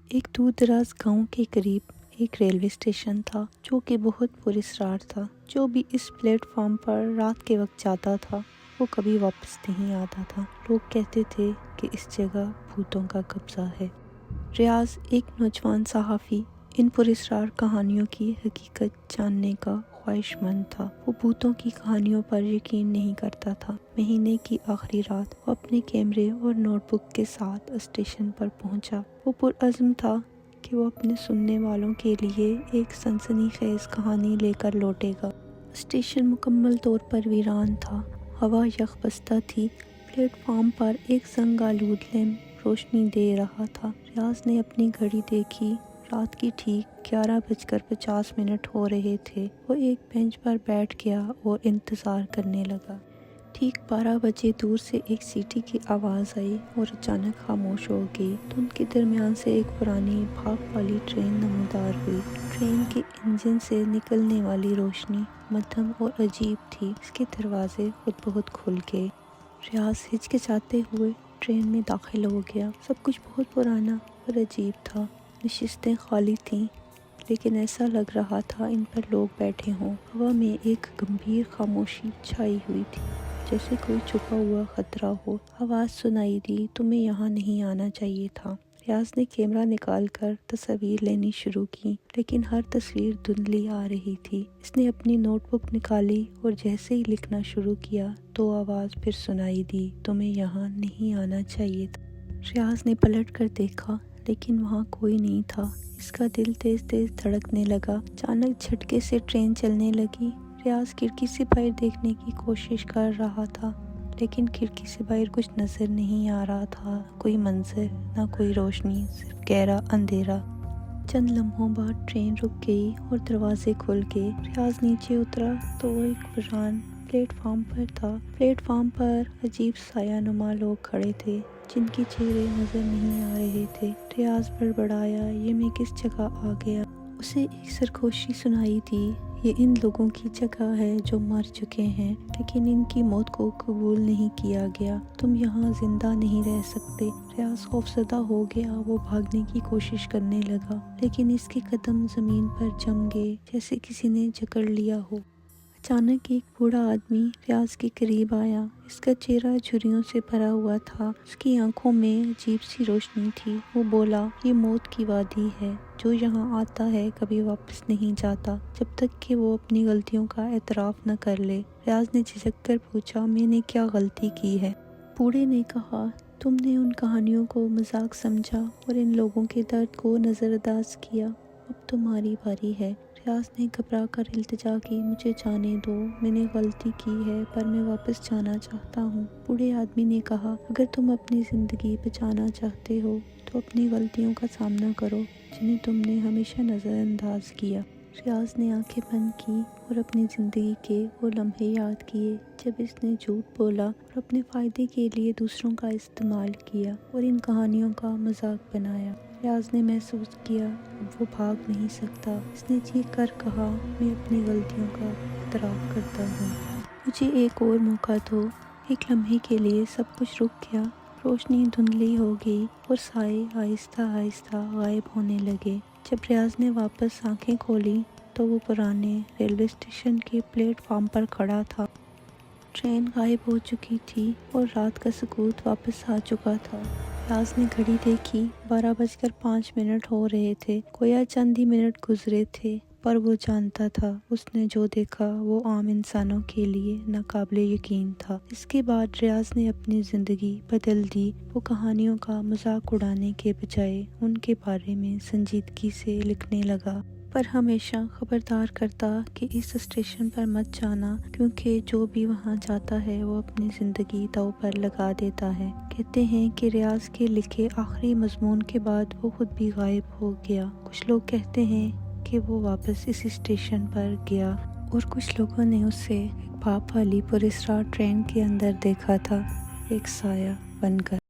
ایک دور دراز گاؤں کے قریب ایک ریلوے اسٹیشن تھا جو کہ بہت پراسرار تھا۔ جو بھی اس پلیٹ فارم پر رات کے وقت جاتا تھا وہ کبھی واپس نہیں آتا تھا۔ لوگ کہتے تھے کہ اس جگہ بھوتوں کا قبضہ ہے۔ ریاض ایک نوجوان صحافی ان پراسرار کہانیوں کی حقیقت جاننے کا خواہش مند تھا۔ وہ بھوتوں کی کہانیوں پر یقین نہیں کرتا تھا۔ مہینے کی آخری رات وہ اپنے کیمرے اور نوٹ بک کے ساتھ اسٹیشن پر پہنچا۔ وہ پرعزم تھا کہ وہ اپنے سننے والوں کے لیے ایک سنسنی خیز کہانی لے کر لوٹے گا۔ اسٹیشن مکمل طور پر ویران تھا۔ ہوا یخ بستہ تھی۔ پلیٹ فارم پر ایک زنگ آلود لیمپ روشنی دے رہا تھا۔ ریاض نے اپنی گھڑی دیکھی۔ رات کی ٹھیک 11:50 ہو رہے تھے۔ وہ ایک بینچ پر بیٹھ گیا اور انتظار کرنے لگا۔ ٹھیک 12 بجے دور سے ایک سیٹی کی آواز آئی اور اچانک خاموش ہو گئی۔ دھند کے درمیان سے ایک پرانی بھاپ والی ٹرین نمودار ہوئی۔ ٹرین کے انجن سے نکلنے والی روشنی مدھم اور عجیب تھی۔ اس کے دروازے خود بخود کھل گئے۔ ریاض ہچکچاتے ہوئے ٹرین میں داخل ہو گیا۔ سب کچھ بہت پرانا اور عجیب تھا۔ نشستیں خالی تھیں لیکن ایسا لگ رہا تھا ان پر لوگ بیٹھے ہوں۔ ہوا میں ایک گمبھیر خاموشی چھائی ہوئی تھی، جیسے کوئی چھپا ہوا خطرہ ہو۔ آواز سنائی دی، تمہیں یہاں نہیں آنا چاہیے تھا۔ ریاض نے کیمرہ نکال کر تصاویر لینی شروع کی لیکن ہر تصویر دھندلی آ رہی تھی۔ اس نے اپنی نوٹ بک نکالی اور جیسے ہی لکھنا شروع کیا تو آواز پھر سنائی دی، تمہیں یہاں نہیں آنا چاہیے تھا۔ ریاض نے پلٹ کر دیکھا لیکن وہاں کوئی نہیں تھا۔ اس کا دل تیز تیز دھڑکنے لگا۔ اچانک جھٹکے سے ٹرین چلنے لگی۔ ریاض کھڑکی سے باہر دیکھنے کی کوشش کر رہا تھا لیکن کھڑکی سے باہر کچھ نظر نہیں آ رہا تھا۔ کوئی منظر، نہ کوئی روشنی، صرف گہرا اندھیرا۔ چند لمحوں بعد ٹرین رک گئی اور دروازے کھل گئے۔ ریاض نیچے اترا تو وہ ایک ویران پلیٹ فارم پر تھا۔ پلیٹ فارم پر عجیب سایہ نما لوگ کھڑے تھے جن کے چہرے نظر نہیں آ رہے تھے۔ ریاض بڑبڑایا، یہ میں کس جگہ آ گیا؟ اسے ایک سرگوشی سنائی دی، یہ ان لوگوں کی جگہ ہے جو مر چکے ہیں لیکن ان کی موت کو قبول نہیں کیا گیا۔ تم یہاں زندہ نہیں رہ سکتے۔ ریاض خوفزدہ ہو گیا۔ وہ بھاگنے کی کوشش کرنے لگا لیکن اس کے قدم زمین پر جم گئے جیسے کسی نے جکڑ لیا ہو۔ اچانک ایک بوڑھا آدمی ریاض کے قریب آیا۔ اس کا چہرہ جھریوں سے بھرا ہوا تھا۔ اس کی آنکھوں میں عجیب سی روشنی تھی۔ وہ بولا، یہ موت کی وادی ہے۔ جو یہاں آتا ہے کبھی واپس نہیں جاتا جب تک کہ وہ اپنی غلطیوں کا اعتراف نہ کر لے۔ ریاض نے جھجک کر پوچھا، میں نے کیا غلطی کی ہے؟ بوڑھے نے کہا، تم نے ان کہانیوں کو مذاق سمجھا اور ان لوگوں کے درد کو نظر انداز کیا۔ اب تمہاری باری ہے۔ ریاض نے گھبرا کر التجا کی، مجھے جانے دو، میں نے غلطی کی ہے پر میں واپس جانا چاہتا ہوں۔ بوڑھے آدمی نے کہا، اگر تم اپنی زندگی بچانا چاہتے ہو تو اپنی غلطیوں کا سامنا کرو جنہیں تم نے ہمیشہ نظر انداز کیا۔ ریاض نے آنکھیں بند کی اور اپنی زندگی کے وہ لمحے یاد کیے جب اس نے جھوٹ بولا اور اپنے فائدے کے لیے دوسروں کا استعمال کیا اور ان کہانیوں کا مذاق بنایا۔ ریاض نے محسوس کیا اب وہ بھاگ نہیں سکتا۔ اس نے چیخ کر کہا، میں اپنی غلطیوں کا اعتراف کرتا ہوں۔ مجھے ایک اور موقع دو۔ ایک لمحے کے لیے سب کچھ رک گیا۔ روشنی دھندلی ہو گئی اور سائے آہستہ آہستہ غائب ہونے لگے۔ جب ریاض نے واپس آنکھیں کھولی تو وہ پرانے ریلوے اسٹیشن کے پلیٹ فارم پر کھڑا تھا۔ ٹرین غائب ہو چکی تھی اور رات کا سکوت واپس آ چکا تھا۔ ریاض نے گھڑی دیکھی، 12:05 ہو رہے تھے۔ گویا چند ہی منٹ گزرے تھے پر وہ جانتا تھا اس نے جو دیکھا وہ عام انسانوں کے لیے ناقابل یقین تھا۔ اس کے بعد ریاض نے اپنی زندگی بدل دی۔ وہ کہانیوں کا مذاق اڑانے کے بجائے ان کے بارے میں سنجیدگی سے لکھنے لگا، پر ہمیشہ خبردار کرتا کہ اس اسٹیشن پر مت جانا کیونکہ جو بھی وہاں جاتا ہے وہ اپنی زندگی داؤ پر لگا دیتا ہے۔ کہتے ہیں کہ ریاض کے لکھے آخری مضمون کے بعد وہ خود بھی غائب ہو گیا۔ کچھ لوگ کہتے ہیں کہ وہ واپس اس اسٹیشن پر گیا اور کچھ لوگوں نے اسے ایک بھاپ والی پراسرار ٹرین کے اندر دیکھا تھا، ایک سایہ بن کر۔